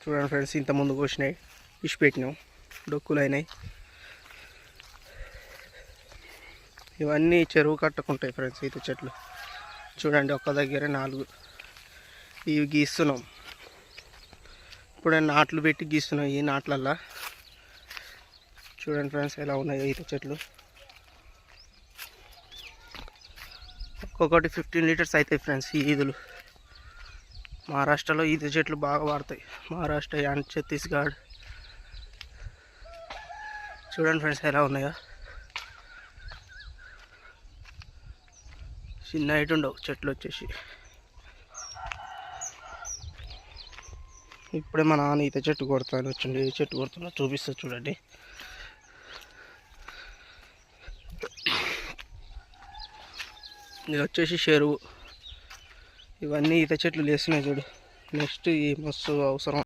చూడండి ఫ్రెండ్స్, ఇంత ముందు కోసినాయి ఇష్ పెట్టినాం, డొక్కులు అయినాయి. ఇవన్నీ చెరువు కట్టుకుంటాయి ఫ్రెండ్స్ ఈత చెట్లు. చూడండి, ఒక్క దగ్గర 4 ఇవి గీస్తున్నాం. ఇప్పుడే నాట్లు పెట్టి గీస్తున్నాం. ఈ నాట్లల్లా చూడండి ఫ్రెండ్స్ ఎలా ఉన్నాయో ఈత చెట్లు. ఒక్కొక్కటి 15 లీటర్స్ అవుతాయి ఫ్రెండ్స్ ఈ ఈదులు. మహారాష్ట్రలో ఈత చెట్లు బాగా వాడతాయి. మహారాష్ట్ర అండ్ ఛత్తీస్గఢ్. చూడండి ఫ్రెండ్స్ ఎలా ఉన్నాయో. చిన్న హైట్ ఉండవు చెట్లు వచ్చేసి. ఇప్పుడే మా నాన్న ఈత చెట్టు కొడతాను వచ్చింది. ఏ చెట్టు కొడుతున్నా చూపిస్తా చూడండి. ఇది వచ్చేసి చెరువు. ఇవన్నీ ఈత చెట్లు లేస్తున్నాయి చూడు. నెక్స్ట్ ఈ మస్తు అవసరం.